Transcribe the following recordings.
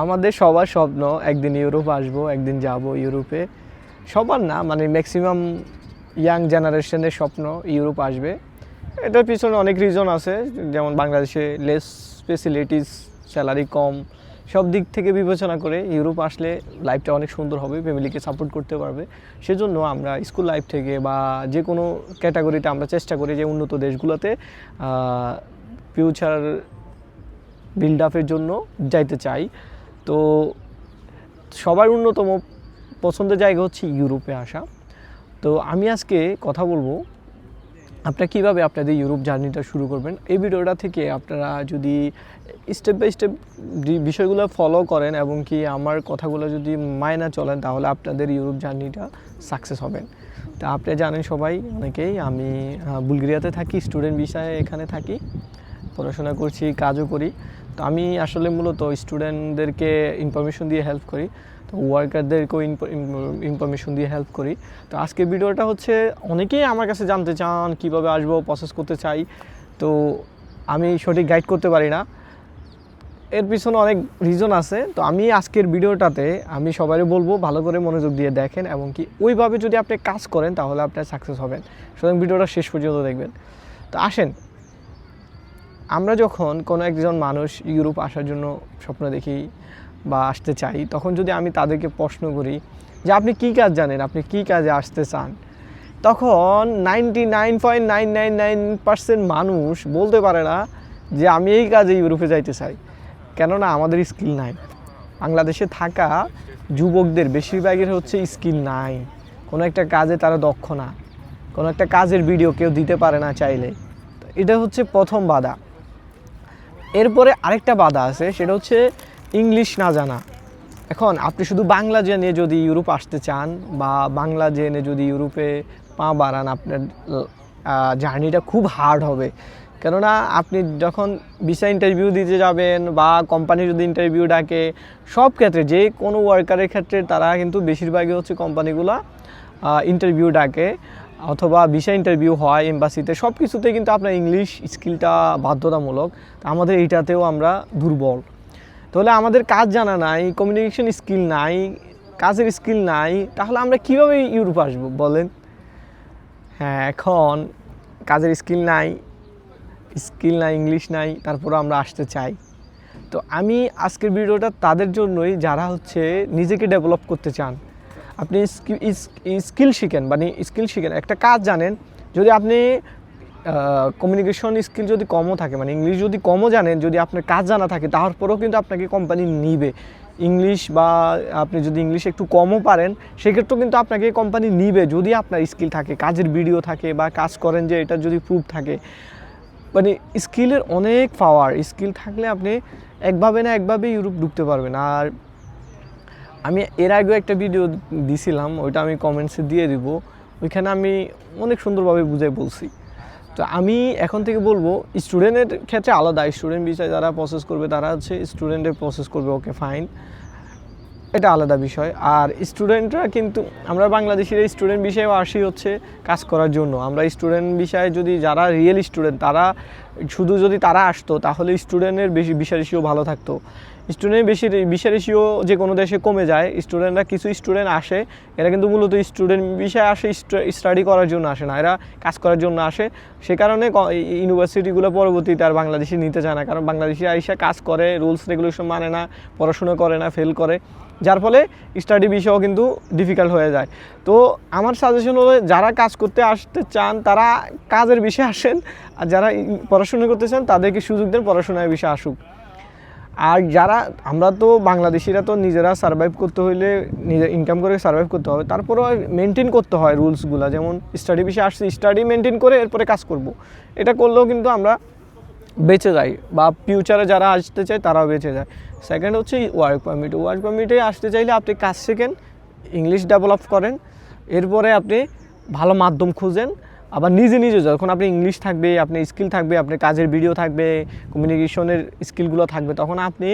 আমাদের সবার স্বপ্ন একদিন ইউরোপ আসবো, একদিন যাব ইউরোপে। সবার না, মানে ম্যাক্সিমাম ইয়াং জেনারেশনের স্বপ্ন ইউরোপ আসবে। এটার পিছনে অনেক রিজন আছে, যেমন বাংলাদেশে লেস ফেসিলিটিস, স্যালারি কম, সব দিক থেকে বিবেচনা করে ইউরোপ আসলে লাইফটা অনেক সুন্দর হবে, ফ্যামিলিকে সাপোর্ট করতে পারবে। সেজন্য আমরা স্কুল লাইফ থেকে বা যে কোনো ক্যাটাগরিতে আমরা চেষ্টা করি যে উন্নত দেশগুলোতে ফিউচার বিল্ড আপের জন্য যাইতে চাই। তো সবার অন্যতম পছন্দের জায়গা হচ্ছে ইউরোপে আসা। তো আমি আজকে কথা বলবো আপনারা কীভাবে আপনাদের ইউরোপ জার্নিটা শুরু করবেন। এই ভিডিওটা থেকে আপনারা যদি স্টেপ বাই স্টেপ বিষয়গুলো ফলো করেন এবং কি আমার কথাগুলো যদি মাইনা চলেন, তাহলে আপনাদের ইউরোপ জার্নিটা সাকসেস হবেন। তা আপনারা জানেন সবাই অনেকেই, আমি বুলগেরিয়াতে থাকি, স্টুডেন্ট ভিসায় এখানে থাকি, পড়াশোনা করছি, কাজও করি। তো আমি আসলে মূলত স্টুডেন্টদেরকে ইনফরমেশন দিয়ে হেল্প করি, তো ওয়ার্কারদেরকেও ইনফরমেশন দিয়ে হেল্প করি। তো আজকের ভিডিওটা হচ্ছে অনেকেই আমার কাছে জানতে চান কীভাবে আসবো, প্রসেস করতে চাই, তো আমি সঠিক গাইড করতে পারি না, এর পিছনে অনেক রিজন আছে। তো আমি আজকের ভিডিওটাতে আমি সবাই বলবো ভালো করে মনোযোগ দিয়ে দেখেন এবং কি ওইভাবে যদি আপনি কাজ করেন তাহলে আপনার সাকসেস হবেন। সুতরাং ভিডিওটা শেষ পর্যন্ত দেখবেন। তো আসেন, আমরা যখন কোনো একজন মানুষ ইউরোপ আসার জন্য স্বপ্ন দেখি বা আসতে চাই, তখন যদি আমি তাদেরকে প্রশ্ন করি যে আপনি কী কাজ জানেন, আপনি কী কাজে আসতে চান, তখন 99.999% মানুষ বলতে পারে না যে আমি এই কাজে ইউরোপে যাইতে চাই, কেননা আমাদের স্কিল নাই। বাংলাদেশে থাকা যুবকদের বেশিরভাগের হচ্ছে স্কিল নাই, কোনো একটা কাজে তারা দক্ষ না, কোনো একটা কাজের ভিডিও কেউ দিতে পারে না চাইলে। এটা হচ্ছে প্রথম বাধা। এরপরে আরেকটা বাধা আছে, সেটা হচ্ছে ইংলিশ না জানা। এখন আপনি শুধু বাংলা জেনে যদি ইউরোপ আসতে চান বা বাংলা জেনে যদি ইউরোপে পা বাড়ান, আপনার জার্নিটা খুব হার্ড হবে। কেননা আপনি যখন ভিসা ইন্টারভিউ দিতে যাবেন বা কোম্পানি যদি ইন্টারভিউ ডাকে, সব ক্ষেত্রে যে কোনো ওয়ার্কারের ক্ষেত্রে তারা কিন্তু বেশিরভাগই হচ্ছে কোম্পানিগুলো ইন্টারভিউ ডাকে অথবা ভিসা ইন্টারভিউ হয় এম্বাসিতে, সব কিছুতে কিন্তু আপনার ইংলিশ স্কিলটা বাধ্যতামূলক। আমাদের এইটাতেও আমরা দুর্বল। তাহলে আমাদের কাজ জানা নাই, কমিউনিকেশন স্কিল নাই, কাজের স্কিল নাই, তাহলে আমরা কীভাবে ইউরোপ আসবো বলেন? হ্যাঁ, এখন কাজের স্কিল নাই, ইংলিশ নাই, তারপরে আমরা আসতে চাই। তো আমি আজকের ভিডিওটা তাদের জন্যই যারা হচ্ছে নিজেকে ডেভেলপ করতে চান। আপনি স্কিল শিখেন, মানে স্কিল শিখেন, একটা কাজ জানেন। যদি আপনি কমিউনিকেশন স্কিল যদি কমও থাকে, মানে ইংলিশ যদি কমও জানেন, যদি আপনার কাজ জানা থাকে, তারপরেও কিন্তু আপনাকে কোম্পানি নিবে। ইংলিশ বা আপনি যদি ইংলিশ একটু কমও পারেন, সেক্ষেত্রেও কিন্তু আপনাকে কোম্পানি নিবে যদি আপনার স্কিল থাকে, কাজের ভিডিও থাকে বা কাজ করেন যে এটা যদি প্রুফ থাকে। মানে স্কিলের অনেক পাওয়ার, স্কিল থাকলে আপনি একভাবে না একভাবে ইউরোপ ঢুকতে পারবেন। আর আমি এর আগেও একটা ভিডিও দিছিলাম, ওইটা আমি কমেন্টসে দিয়ে দিব, ওইখানে আমি অনেক সুন্দরভাবে বুঝাই বলছি। তো আমি এখন থেকে বলবো স্টুডেন্টের ক্ষেত্রে আলাদা, স্টুডেন্ট বিষয় যারা প্রসেস করবে তারা হচ্ছে স্টুডেন্টের প্রসেস করবে, ওকে ফাইন, এটা আলাদা বিষয়। আর স্টুডেন্টরা কিন্তু আমরা বাংলাদেশের স্টুডেন্ট বিষয়েও আসি হচ্ছে কাজ করার জন্য। আমরা স্টুডেন্ট বিষয়ে যদি যারা রিয়েল স্টুডেন্ট, তারা শুধু যদি তারা আসতো তাহলে স্টুডেন্টের বেশি ভিসা রেশিও ভালো থাকতো। স্টুডেন্টের বেশি ভিসা রেশিও যে কোনো দেশে কমে যায়। স্টুডেন্টরা কিছু স্টুডেন্ট আসে, এরা কিন্তু মূলত স্টুডেন্ট বিষয়ে আসে, স্টাডি করার জন্য আসে না, এরা কাজ করার জন্য আসে। সে কারণে ইউনিভার্সিটিগুলো পরবর্তীতে আর বাংলাদেশে নিতে চায় না, কারণ বাংলাদেশে আইসা কাজ করে, রুলস রেগুলেশন মানে না, পড়াশোনা করে না, ফেল করে, যার ফলে স্টাডি বিষয়ও কিন্তু ডিফিকাল্ট হয়ে যায়। তো আমার সাজেশন হলো যারা কাজ করতে আসতে চান তারা কাজের বিষয়ে আসেন, আর যারা পড়াশোনা করতে চান তাদেরকে সুযোগ দেন পড়াশোনার বিষয়ে আসুক। আর যারা আমরা তো বাংলাদেশিরা তো নিজেরা সার্ভাইভ করতে হইলে নিজে ইনকাম করে সার্ভাইভ করতে হবে, তারপরেও মেনটেন করতে হয় রুলসগুলো। যেমন স্টাডি বিষয়ে আসছি, স্টাডি মেনটেন করে এরপরে কাজ করব, এটা করলেও কিন্তু আমরা বেঁচে যাই, বা ফিউচারে যারা আসতে চায় তারাও বেঁচে যায়। সেকেন্ড হচ্ছে ওয়ার্ক পারমিট। ওয়ার্ক পারমিটে আসতে চাইলে আপনি কাজ শেখেন, ইংলিশ ডেভেলপ করেন, এরপরে আপনি ভালো মাধ্যম খুঁজেন। আবার নিজে যখন আপনি ইংলিশ থাকবে, আপনি স্কিল থাকবে, আপনার কাজের ভিডিও থাকবে, কমিউনিকেশনের স্কিলগুলো থাকবে, তখন আপনি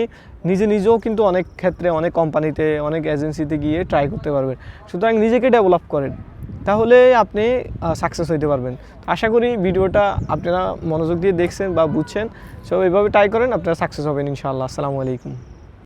নিজেও কিন্তু অনেক ক্ষেত্রে অনেক কোম্পানিতে, অনেক এজেন্সিতে গিয়ে ট্রাই করতে পারবেন। সুতরাং নিজেকে ডেভেলপ করেন, তাহলে আপনি সাকসেস হইতে পারবেন। আশা করি ভিডিওটা আপনারা মনোযোগ দিয়ে দেখছেন বা বুঝছেন। সো এইভাবে ট্রাই করেন, আপনারা সাকসেস হবেন ইনশাআল্লাহ। আসসালামু আলাইকুম।